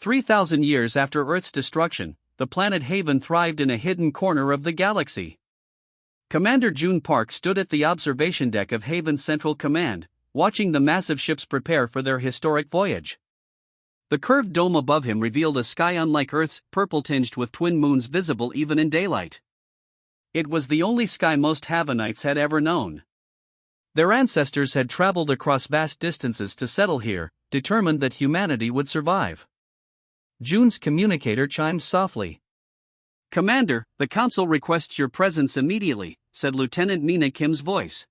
3,000 years after Earth's destruction, the planet Haven thrived in a hidden corner of the galaxy. Commander June Park stood at the observation deck of Haven's Central Command, watching the massive ships prepare for their historic voyage. The curved dome above him revealed a sky unlike Earth's, purple-tinged with twin moons visible even in daylight. It was the only sky most Havenites had ever known. Their ancestors had traveled across vast distances to settle here, determined that humanity would survive. June's communicator chimed softly. "Commander, the Council requests your presence immediately," said Lieutenant Mina Kim's voice.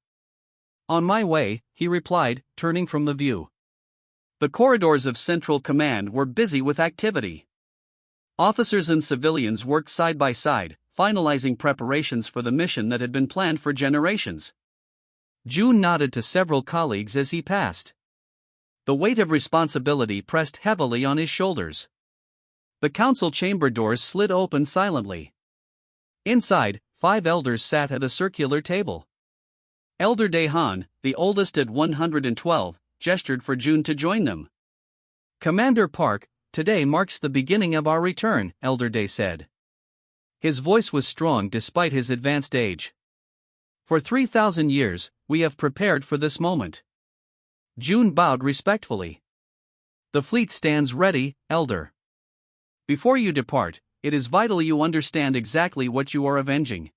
"On my way," he replied, turning from the view. The corridors of Central Command were busy with activity. Officers and civilians worked side by side, finalizing preparations for the mission that had been planned for generations. June nodded to several colleagues as he passed. The weight of responsibility pressed heavily on his shoulders. The council chamber doors slid open silently. Inside, 5 elders sat at a circular table. Elder Dehan, the oldest at 112, gestured for June to join them. "Commander Park, today marks the beginning of our return," Elder Day said. His voice was strong despite his advanced age. "For 3,000 years, we have prepared for this moment." June bowed respectfully. "The fleet stands ready, Elder. Before you depart, it is vital you understand exactly what you are avenging."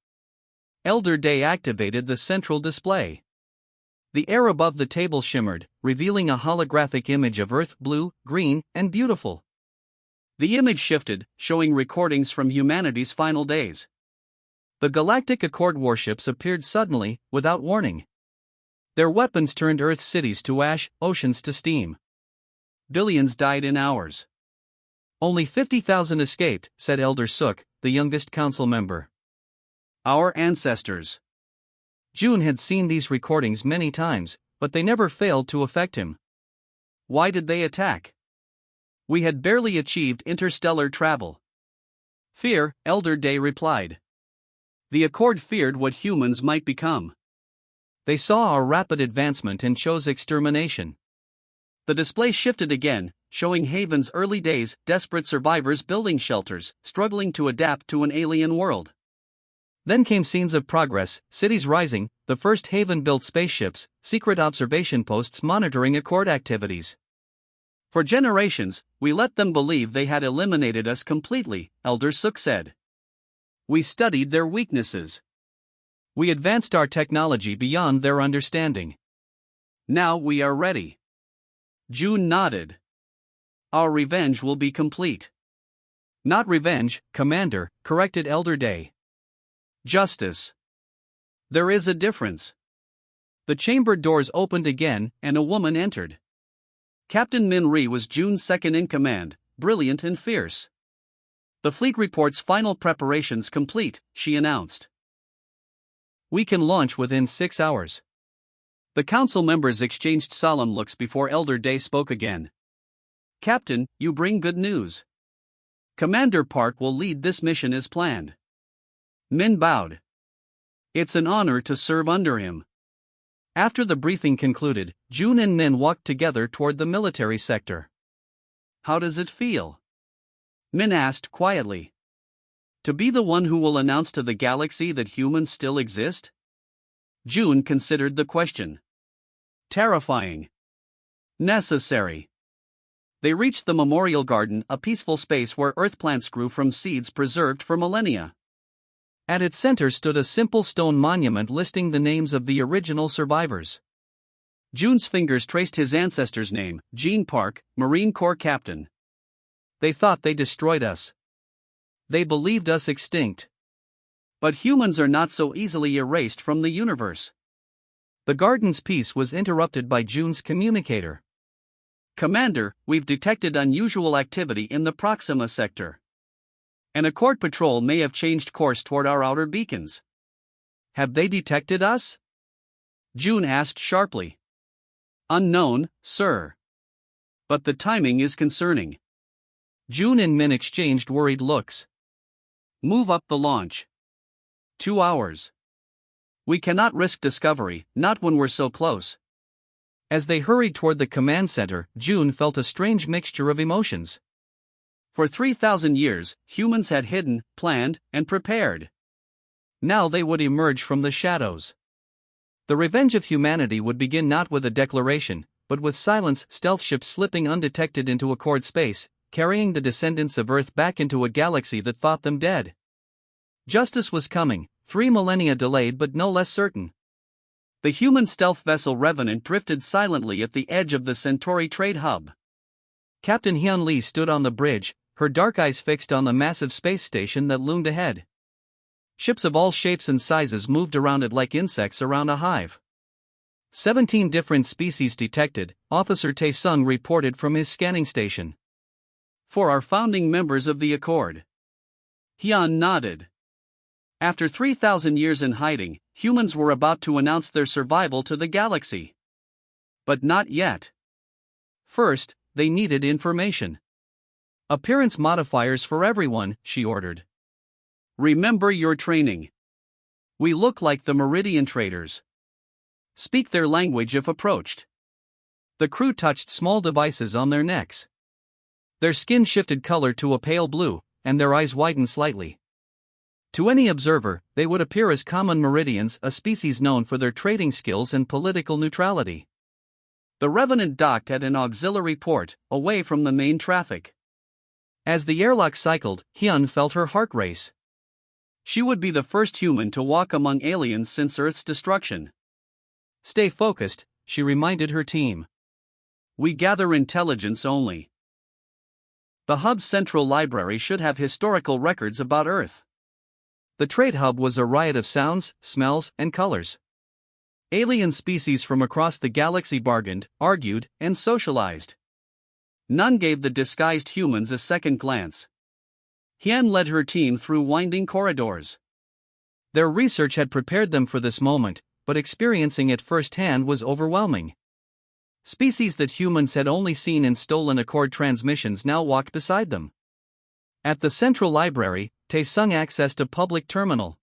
Elder Day activated the central display. The air above the table shimmered, revealing a holographic image of Earth, blue, green, and beautiful. The image shifted, showing recordings from humanity's final days. The Galactic Accord warships appeared suddenly, without warning. Their weapons turned Earth's cities to ash, oceans to steam. Billions died in hours. "Only 50,000 escaped," said Elder Sook, the youngest council member. "Our ancestors." June had seen these recordings many times, but they never failed to affect him. Why did they attack? "We had barely achieved interstellar travel." "Fear," Elder Day replied. "The Accord feared what humans might become. They saw our rapid advancement and chose extermination." The display shifted again, showing Haven's early days, desperate survivors building shelters, struggling to adapt to an alien world. Then came scenes of progress, cities rising, the first Haven-built spaceships, secret observation posts monitoring Accord activities. "For generations, we let them believe they had eliminated us completely," Elder Sook said. "We studied their weaknesses. We advanced our technology beyond their understanding. Now we are ready." June nodded. "Our revenge will be complete." "Not revenge, Commander," corrected Elder Day. "Justice. There is a difference." The chamber doors opened again, and a woman entered. Captain Min Ri was June's second in command, brilliant and fierce. "The fleet reports final preparations complete," she announced. "We can launch within 6 hours." The council members exchanged solemn looks before Elder Day spoke again. "Captain, you bring good news. Commander Park will lead this mission as planned." Min bowed. "It's an honor to serve under him." After the briefing concluded, June and Min walked together toward the military sector. "How does it feel?" Min asked quietly. "To be the one who will announce to the galaxy that humans still exist?" June considered the question. "Terrifying. Necessary." They reached the Memorial Garden, a peaceful space where earth plants grew from seeds preserved for millennia. At its center stood a simple stone monument listing the names of the original survivors. June's fingers traced his ancestor's name, Gene Park, Marine Corps Captain. "They thought they destroyed us. They believed us extinct. But humans are not so easily erased from the universe." The garden's peace was interrupted by June's communicator. "Commander, we've detected unusual activity in the Proxima sector. An Accord patrol may have changed course toward our outer beacons." "Have they detected us?" June asked sharply. "Unknown, sir. But the timing is concerning." June and Min exchanged worried looks. "Move up the launch." 2 hours. "We cannot risk discovery, not when we're so close." As they hurried toward the command center, June felt a strange mixture of emotions. For 3,000 years, humans had hidden, planned, and prepared. Now they would emerge from the shadows. The revenge of humanity would begin not with a declaration, but with silence, stealth ships slipping undetected into Accord space, carrying the descendants of Earth back into a galaxy that thought them dead. Justice was coming, 3 millennia delayed but no less certain. The human stealth vessel Revenant drifted silently at the edge of the Centauri trade hub. Captain Hyun Lee stood on the bridge, her dark eyes fixed on the massive space station that loomed ahead. Ships of all shapes and sizes moved around it like insects around a hive. 17 different species detected, Officer Tae-sung reported from his scanning station. For our founding members of the Accord. Hyun nodded. After 3,000 years in hiding, humans were about to announce their survival to the galaxy. But not yet. First, they needed information. Appearance modifiers for everyone, she ordered. Remember your training. We look like the Meridian traders. Speak their language if approached. The crew touched small devices on their necks. Their skin shifted color to a pale blue, and their eyes widened slightly. To any observer, they would appear as common Meridians, a species known for their trading skills and political neutrality. The Revenant docked at an auxiliary port, away from the main traffic. As the airlock cycled, Hyun felt her heart race. She would be the first human to walk among aliens since Earth's destruction. Stay focused, she reminded her team. We gather intelligence only. The hub's central library should have historical records about Earth. The trade hub was a riot of sounds, smells, and colors. Alien species from across the galaxy bargained, argued, and socialized. None gave the disguised humans a second glance. Hyun led her team through winding corridors. Their research had prepared them for this moment, but experiencing it firsthand was overwhelming. Species that humans had only seen in stolen Accord transmissions now walked beside them. At the central library, Tae-sung accessed a public terminal.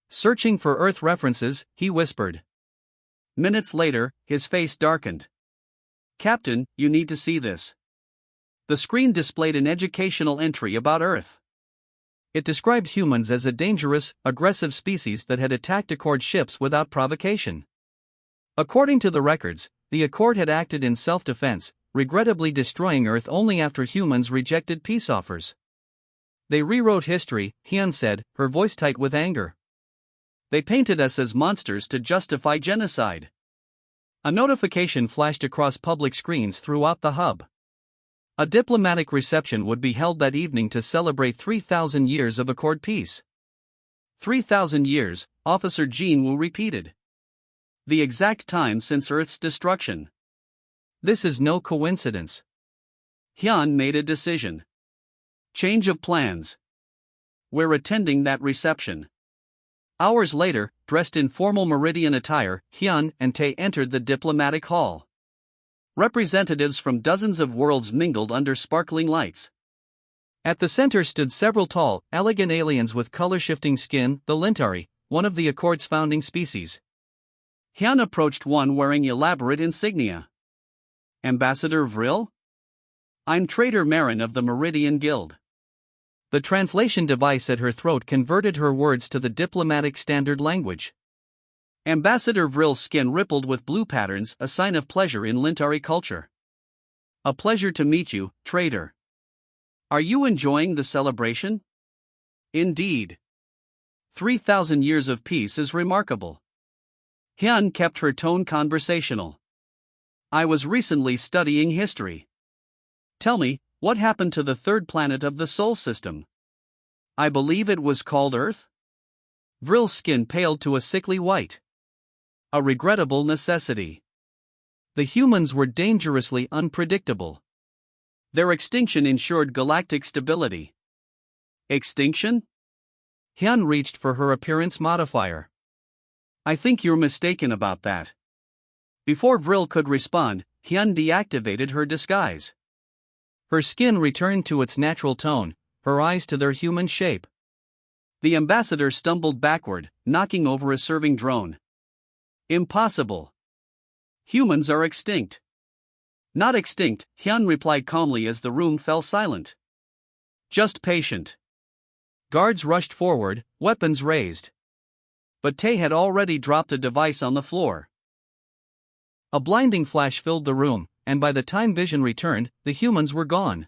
Searching for Earth references, he whispered. Minutes later, his face darkened. Captain, you need to see this. The screen displayed an educational entry about Earth. It described humans as a dangerous, aggressive species that had attacked Accord ships without provocation. According to the records, the Accord had acted in self-defense, regrettably destroying Earth only after humans rejected peace offers. They rewrote history, Hyun said, her voice tight with anger. They painted us as monsters to justify genocide. A notification flashed across public screens throughout the hub. A diplomatic reception would be held that evening to celebrate 3,000 years of Accord peace. 3,000 years, Officer Jin-woo repeated. The exact time since Earth's destruction. This is no coincidence. Hyun made a decision. Change of plans. We're attending that reception. Hours later, dressed in formal Meridian attire, Hyun and Tae entered the diplomatic hall. Representatives from dozens of worlds mingled under sparkling lights. At the center stood several tall, elegant aliens with color-shifting skin, the Lintari, one of the Accord's founding species. Hyun approached one wearing elaborate insignia. Ambassador Vril? I'm Trader Marin of the Meridian Guild. The translation device at her throat converted her words to the diplomatic standard language. Ambassador Vril's skin rippled with blue patterns, a sign of pleasure in Lintari culture. A pleasure to meet you, Trader. Are you enjoying the celebration? Indeed. 3,000 years of peace is remarkable. Hyun kept her tone conversational. I was recently studying history. Tell me, what happened to the third planet of the Sol system? I believe it was called Earth? Vril's skin paled to a sickly white. A regrettable necessity. The humans were dangerously unpredictable. Their extinction ensured galactic stability. Extinction? Hyun reached for her appearance modifier. I think you're mistaken about that. Before Vril could respond, Hyun deactivated her disguise. Her skin returned to its natural tone, her eyes to their human shape. The ambassador stumbled backward, knocking over a serving drone. Impossible. Humans are extinct. Not extinct, Hyun replied calmly as the room fell silent. Just patient. Guards rushed forward, weapons raised. But Tay had already dropped a device on the floor. A blinding flash filled the room, and by the time vision returned, the humans were gone.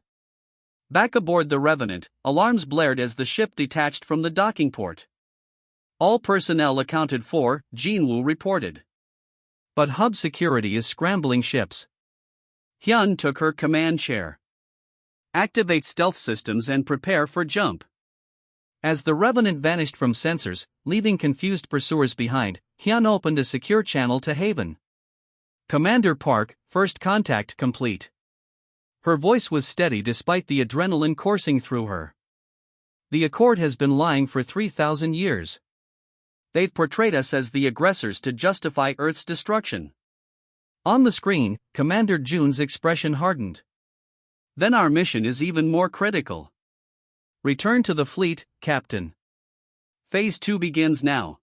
Back aboard the Revenant, alarms blared as the ship detached from the docking port. All personnel accounted for, Jinwoo reported. But hub security is scrambling ships. Hyun took her command chair. Activate stealth systems and prepare for jump. As the Revenant vanished from sensors, leaving confused pursuers behind, Hyun opened a secure channel to Haven. Commander Park, first contact complete. Her voice was steady despite the adrenaline coursing through her. The Accord has been lying for 3,000 years. They've portrayed us as the aggressors to justify Earth's destruction. On the screen, Commander Jun's expression hardened. Then our mission is even more critical. Return to the fleet, Captain. Phase 2 begins now.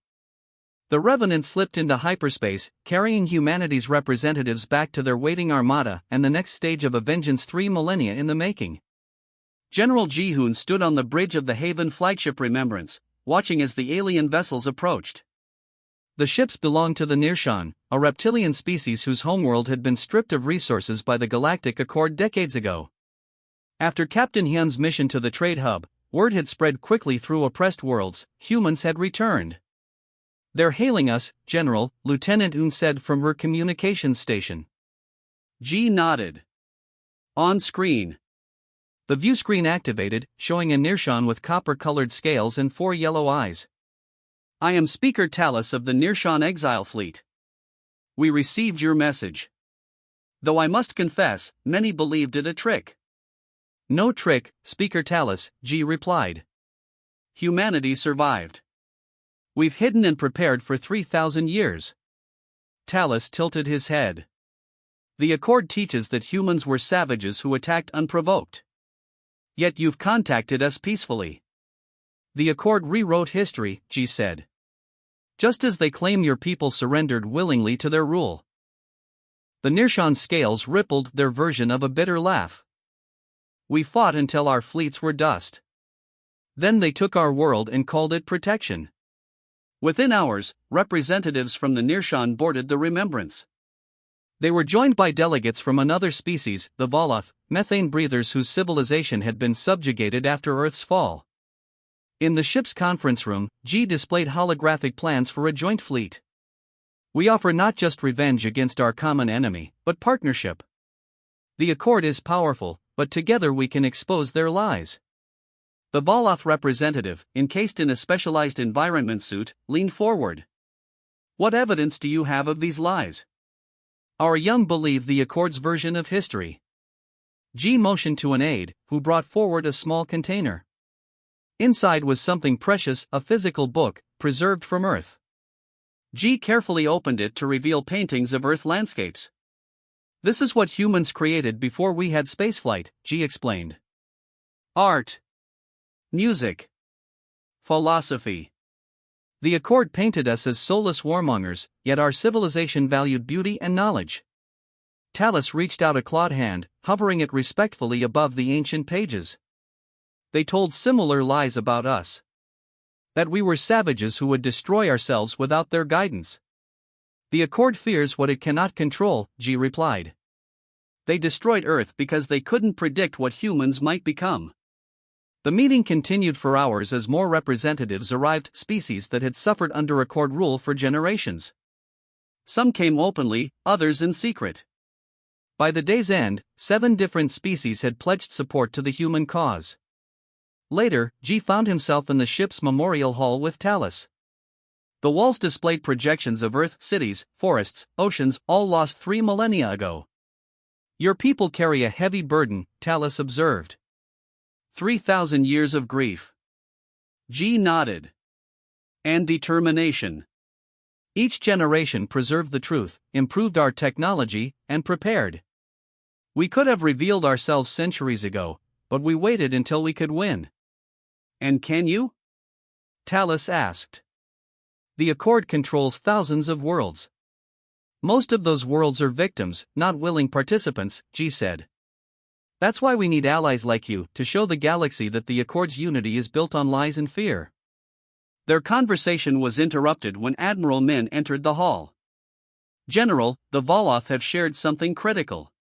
The Revenant slipped into hyperspace, carrying humanity's representatives back to their waiting armada and the next stage of a vengeance 3 millennia in the making. General Ji-hoon stood on the bridge of the Haven flagship Remembrance, watching as the alien vessels approached. The ships belonged to the Narration, a reptilian species whose homeworld had been stripped of resources by the Galactic Accord decades ago. After Captain Hyun's mission to the trade hub, word had spread quickly through oppressed worlds: humans had returned. "They're hailing us, General," Lieutenant Eun said from her communications station. Ji nodded. On screen. The viewscreen activated, showing a Narration with copper-colored scales and 4 yellow eyes. "I am Speaker Talus of the Narration Exile Fleet. We received your message. Though I must confess, many believed it a trick." "No trick, Speaker Talus," Ji replied. "Humanity survived. We've hidden and prepared for 3,000 years." Talus tilted his head. "The Accord teaches that humans were savages who attacked unprovoked. Yet you've contacted us peacefully." "The Accord rewrote history," Ji said. "Just as they claim your people surrendered willingly to their rule." The Narration scales rippled their version of a bitter laugh. "We fought until our fleets were dust. Then they took our world and called it protection." Within hours, representatives from the Narration boarded the Remembrance. They were joined by delegates from another species, the Voloth, methane breathers whose civilization had been subjugated after Earth's fall. In the ship's conference room, Ji displayed holographic plans for a joint fleet. "We offer not just revenge against our common enemy, but partnership. The Accord is powerful, but together we can expose their lies." The Voloth representative, encased in a specialized environment suit, leaned forward. "What evidence do you have of these lies?" "Our young believe the Accord's version of history." Ji motioned to an aide, who brought forward a small container. Inside was something precious, a physical book, preserved from Earth. Ji carefully opened it to reveal paintings of Earth landscapes. "This is what humans created before we had spaceflight," Ji explained. "Art. Music. Philosophy. The Accord painted us as soulless warmongers, yet our civilization valued beauty and knowledge." Talus reached out a clawed hand, hovering it respectfully above the ancient pages. "They told similar lies about us. That we were savages who would destroy ourselves without their guidance." "The Accord fears what it cannot control," Ji replied. "They destroyed Earth because they couldn't predict what humans might become." The meeting continued for hours as more representatives arrived, species that had suffered under Accord rule for generations. Some came openly, others in secret. By the day's end, 7 different species had pledged support to the human cause. Later, Ji found himself in the ship's memorial hall with Talus. The walls displayed projections of Earth, cities, forests, oceans, all lost 3 millennia ago. "Your people carry a heavy burden," Talus observed. 3,000 years of grief. Ji nodded. "And determination. Each generation preserved the truth, improved our technology, and prepared. We could have revealed ourselves centuries ago, but we waited until we could win." "And can you?" Talus asked. "The Accord controls thousands of worlds. Most of those worlds are victims, not willing participants," Ji said. That's why we need allies like you to show the galaxy that the Accord's unity is built on lies and fear. Their conversation was interrupted when Admiral Min entered the hall. General, the Voloth have shared something critical.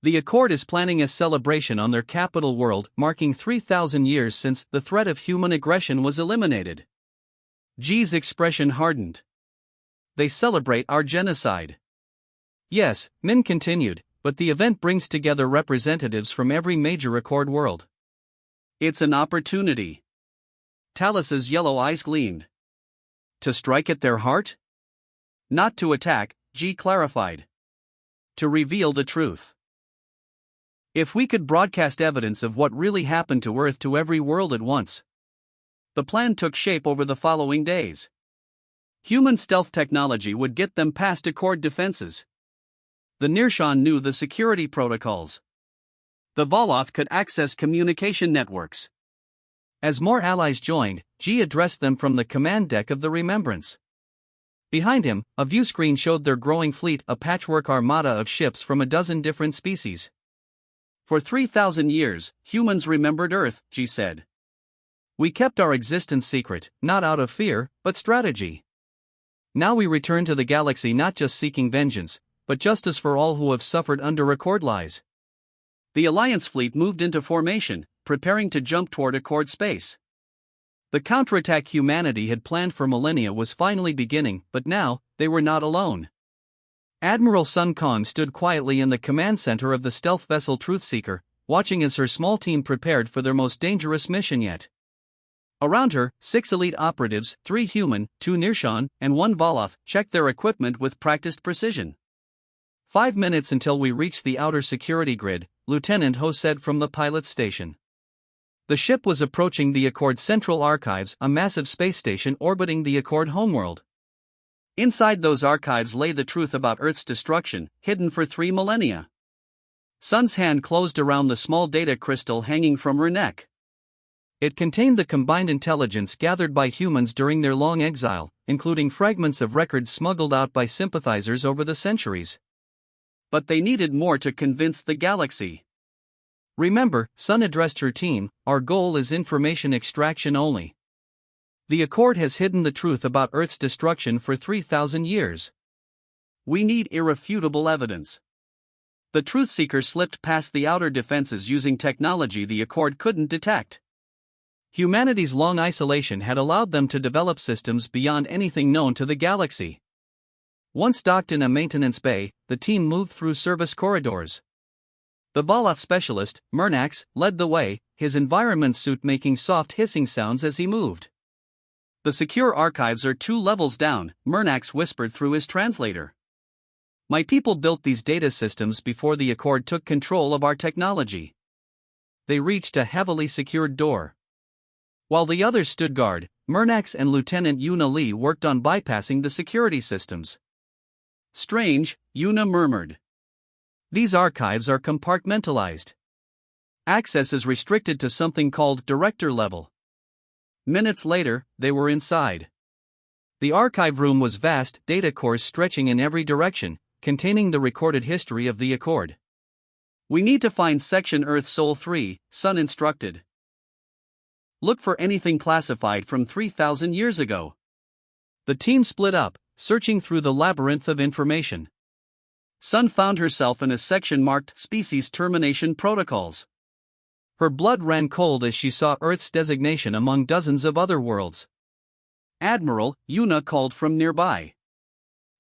The Accord is planning a celebration on their capital world, marking 3,000 years since the threat of human aggression was eliminated. G's expression hardened. They celebrate our genocide. Yes, Min continued, but the event brings together representatives from every major Accord world. It's an opportunity. Talus's yellow eyes gleamed. To strike at their heart? Not to attack, G clarified. To reveal the truth. If we could broadcast evidence of what really happened to Earth to every world at once. The plan took shape over the following days. Human stealth technology would get them past Accord defenses. The Narration knew the security protocols. The Voloth could access communication networks. As more allies joined, G addressed them from the command deck of the Remembrance. Behind him, a view screen showed their growing fleet, a patchwork armada of ships from a dozen different species. For 3,000 years, humans remembered Earth, G said. We kept our existence secret, not out of fear, but strategy. Now we return to the galaxy not just seeking vengeance, but justice for all who have suffered under Accord lies. The Alliance fleet moved into formation, preparing to jump toward Accord space. The counterattack humanity had planned for millennia was finally beginning, but now, they were not alone. Admiral Sun Kong stood quietly in the command center of the stealth vessel Truthseeker, watching as her small team prepared for their most dangerous mission yet. Around her, 6 elite operatives, 3 human, 2 Narration, and 1 Voloth, checked their equipment with practiced precision. 5 minutes until we reached the outer security grid, Lieutenant Ho said from the pilot's station. The ship was approaching the Accord Central Archives, a massive space station orbiting the Accord homeworld. Inside those archives lay the truth about Earth's destruction, hidden for 3 millennia. Sun's hand closed around the small data crystal hanging from her neck. It contained the combined intelligence gathered by humans during their long exile, including fragments of records smuggled out by sympathizers over the centuries. But they needed more to convince the galaxy. Remember, Sun addressed her team, our goal is information extraction only. The Accord has hidden the truth about Earth's destruction for 3,000 years. We need irrefutable evidence. The Truthseeker slipped past the outer defenses using technology the Accord couldn't detect. Humanity's long isolation had allowed them to develop systems beyond anything known to the galaxy. Once docked in a maintenance bay, the team moved through service corridors. The Voloth specialist, Murnax, led the way, his environment suit making soft hissing sounds as he moved. The secure archives are 2 levels down, Murnax whispered through his translator. My people built these data systems before the Accord took control of our technology. They reached a heavily secured door. While the others stood guard, Murnax and Lieutenant Yuna Lee worked on bypassing the security systems. Strange, Yuna murmured. These archives are compartmentalized. Access is restricted to something called director level. Minutes later, they were inside. The archive room was vast, data cores stretching in every direction, containing the recorded history of the Accord. We need to find Section Earth Sol 3, Sun instructed. Look for anything classified from 3,000 years ago. The team split up, searching through the labyrinth of information. Sun found herself in a section marked Species Termination Protocols. Her blood ran cold as she saw Earth's designation among dozens of other worlds. Admiral, Yuna called from nearby.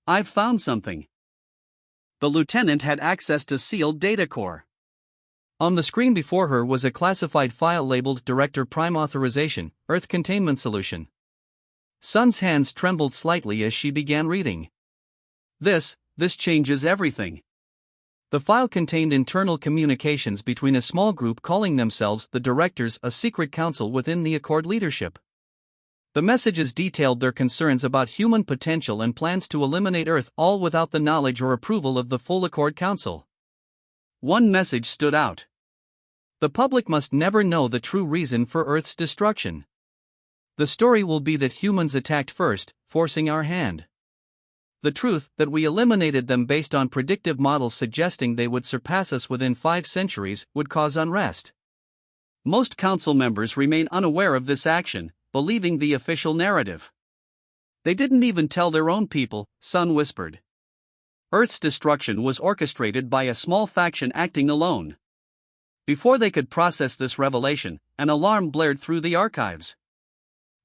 I've found something. The lieutenant had access to sealed data core. On the screen before her was a classified file labeled Director Prime Authorization, Earth Containment Solution. Sun's hands trembled slightly as she began reading. This changes everything. The file contained internal communications between a small group calling themselves the Directors, a secret council within the Accord leadership. The messages detailed their concerns about human potential and plans to eliminate Earth, all without the knowledge or approval of the full Accord Council. One message stood out. The public must never know the true reason for Earth's destruction. The story will be that humans attacked first, forcing our hand. The truth that we eliminated them based on predictive models suggesting they would surpass us within 5 centuries would cause unrest. Most council members remain unaware of this action, believing the official narrative. They didn't even tell their own people, Sun whispered. Earth's destruction was orchestrated by a small faction acting alone. Before they could process this revelation, an alarm blared through the archives.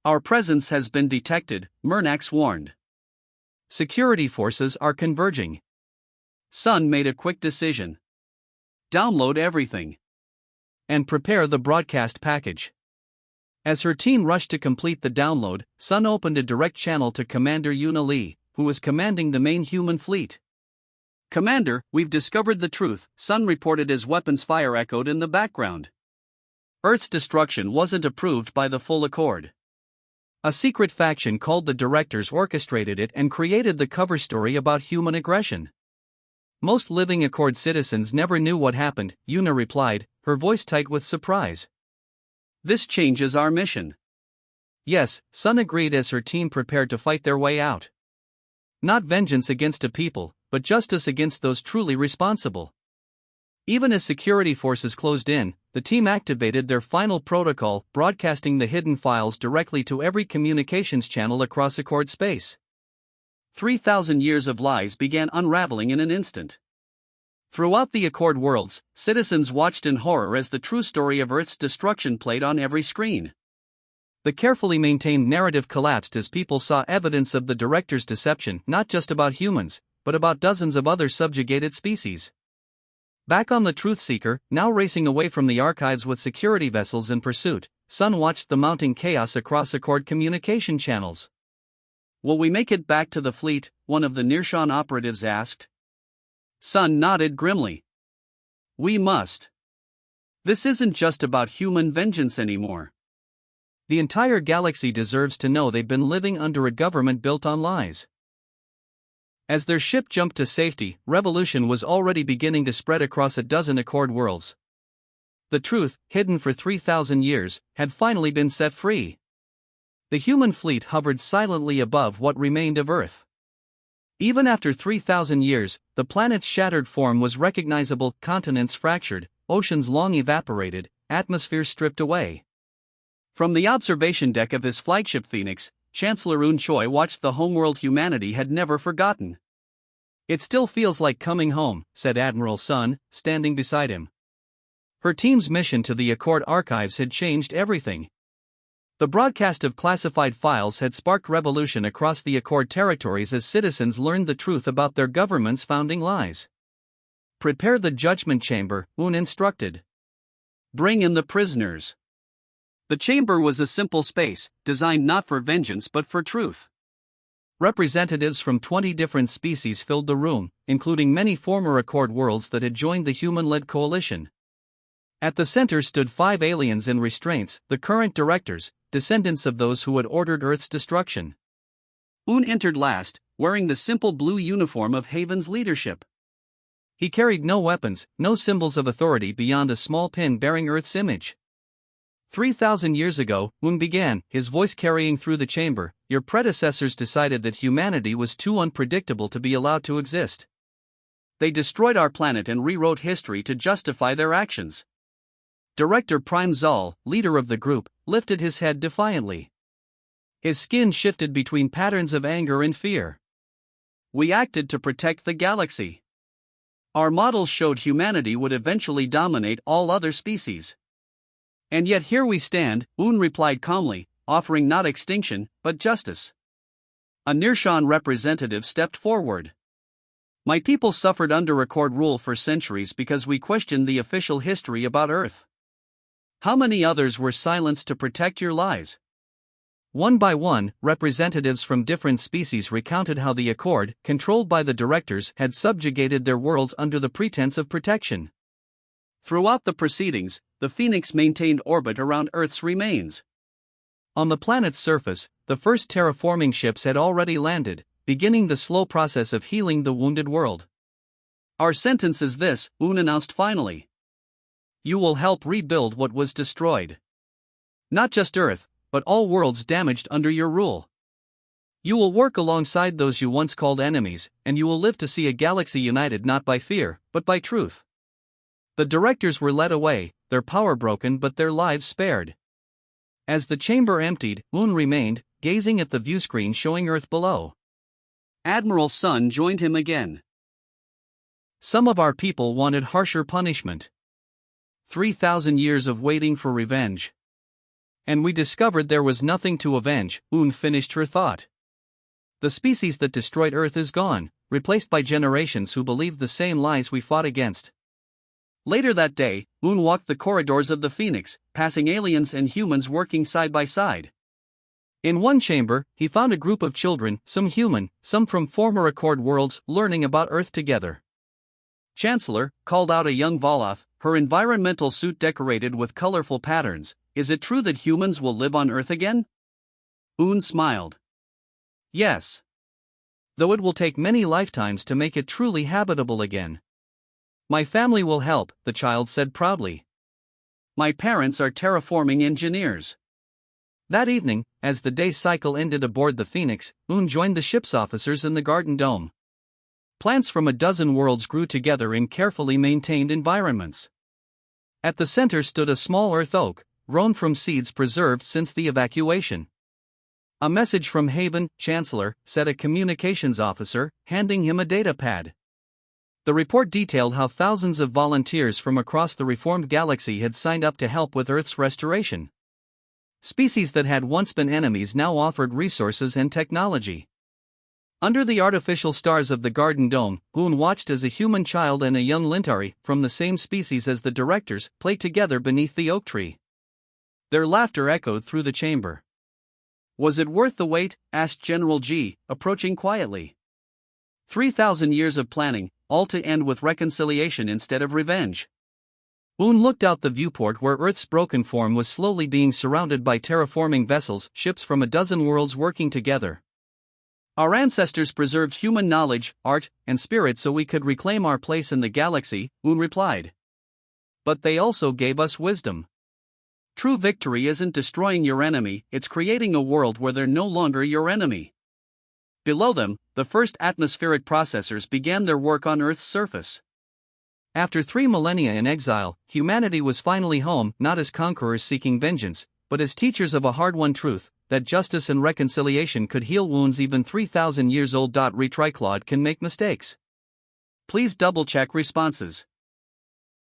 Our presence has been detected, Murnax warned. Security forces are converging. Sun made a quick decision. Download everything. And prepare the broadcast package. As her team rushed to complete the download, Sun opened a direct channel to Commander Yuna Lee, who was commanding the main human fleet. Commander, we've discovered the truth, Sun reported as weapons fire echoed in the background. Earth's destruction wasn't approved by the full Accord. A secret faction called the Directors orchestrated it and created the cover story about human aggression. Most living Accord citizens never knew what happened, Yuna replied, her voice tight with surprise. This changes our mission. Yes, Sun agreed as her team prepared to fight their way out. Not vengeance against a people, but justice against those truly responsible. Even as security forces closed in, the team activated their final protocol, broadcasting the hidden files directly to every communications channel across Accord space. 3,000 years of lies began unraveling in an instant. Throughout the Accord worlds, citizens watched in horror as the true story of Earth's destruction played on every screen. The carefully maintained narrative collapsed as people saw evidence of the Director's deception, not just about humans, but about dozens of other subjugated species. Back on the Truthseeker, now racing away from the archives with security vessels in pursuit, Sun watched the mounting chaos across Accord communication channels. Will we make it back to the fleet? One of the Narration operatives asked. Sun nodded grimly. We must. This isn't just about human vengeance anymore. The entire galaxy deserves to know they've been living under a government built on lies. As their ship jumped to safety, revolution was already beginning to spread across a dozen Accord worlds. The truth, hidden for 3,000 years, had finally been set free. The human fleet hovered silently above what remained of Earth. Even after 3,000 years, the planet's shattered form was recognizable, continents fractured, oceans long evaporated, atmosphere stripped away. From the observation deck of his flagship Phoenix, Chancellor Un Choi watched the homeworld humanity had never forgotten. It still feels like coming home, said Admiral Sun, standing beside him. Her team's mission to the Accord archives had changed everything. The broadcast of classified files had sparked revolution across the Accord territories as citizens learned the truth about their government's founding lies. Prepare the judgment chamber, Un instructed. Bring in the prisoners. The chamber was a simple space, designed not for vengeance but for truth. Representatives from 20 different species filled the room, including many former Accord worlds that had joined the human-led coalition. At the center stood 5 aliens in restraints, the current directors, descendants of those who had ordered Earth's destruction. Un entered last, wearing the simple blue uniform of Haven's leadership. He carried no weapons, no symbols of authority beyond a small pin bearing Earth's image. 3,000 years ago, Un began, his voice carrying through the chamber, your predecessors decided that humanity was too unpredictable to be allowed to exist. They destroyed our planet and rewrote history to justify their actions. Director Prime Zal, leader of the group, lifted his head defiantly. His skin shifted between patterns of anger and fear. We acted to protect the galaxy. Our models showed humanity would eventually dominate all other species. And yet here we stand, Un replied calmly, offering not extinction, but justice. A Narration representative stepped forward. My people suffered under Accord rule for centuries because we questioned the official history about Earth. How many others were silenced to protect your lies? One by one, representatives from different species recounted how the Accord, controlled by the directors, had subjugated their worlds under the pretense of protection. Throughout the proceedings, the Phoenix maintained orbit around Earth's remains. On the planet's surface, the first terraforming ships had already landed, beginning the slow process of healing the wounded world. Our sentence is this, Un announced finally. You will help rebuild what was destroyed. Not just Earth, but all worlds damaged under your rule. You will work alongside those you once called enemies, and you will live to see a galaxy united not by fear, but by truth. The directors were led away, their power broken but their lives spared. As the chamber emptied, Un remained, gazing at the viewscreen showing Earth below. Admiral Sun joined him again. Some of our people wanted harsher punishment. 3,000 years of waiting for revenge. And we discovered there was nothing to avenge, Un finished her thought. The species that destroyed Earth is gone, replaced by generations who believe the same lies we fought against. Later that day, Un walked the corridors of the Phoenix, passing aliens and humans working side by side. In one chamber, he found a group of children, some human, some from former Accord worlds, learning about Earth together. Chancellor called out a young Voloth, her environmental suit decorated with colorful patterns. Is it true that humans will live on Earth again? Un smiled. Yes. Though it will take many lifetimes to make it truly habitable again. My family will help, the child said proudly. My parents are terraforming engineers. That evening, as the day cycle ended aboard the Phoenix, Un joined the ship's officers in the Garden Dome. Plants from a dozen worlds grew together in carefully maintained environments. At the center stood a small earth oak, grown from seeds preserved since the evacuation. A message from Haven, Chancellor, said a communications officer, handing him a data pad. The report detailed how thousands of volunteers from across the reformed galaxy had signed up to help with Earth's restoration. Species that had once been enemies now offered resources and technology. Under the artificial stars of the Garden Dome, Un watched as a human child and a young Lintari, from the same species as the directors, played together beneath the oak tree. Their laughter echoed through the chamber. Was it worth the wait? Asked General G, approaching quietly. 3,000 years of planning, all to end with reconciliation instead of revenge. Un looked out the viewport where Earth's broken form was slowly being surrounded by terraforming vessels, ships from a dozen worlds working together. Our ancestors preserved human knowledge, art, and spirit so we could reclaim our place in the galaxy, Un replied. But they also gave us wisdom. True victory isn't destroying your enemy, it's creating a world where they're no longer your enemy. Below them, the first atmospheric processors began their work on Earth's surface. After 3 millennia in exile, humanity was finally home, not as conquerors seeking vengeance, but as teachers of a hard-won truth, that justice and reconciliation could heal wounds even 3,000 years old. Retriclaude can make mistakes. Please double-check responses.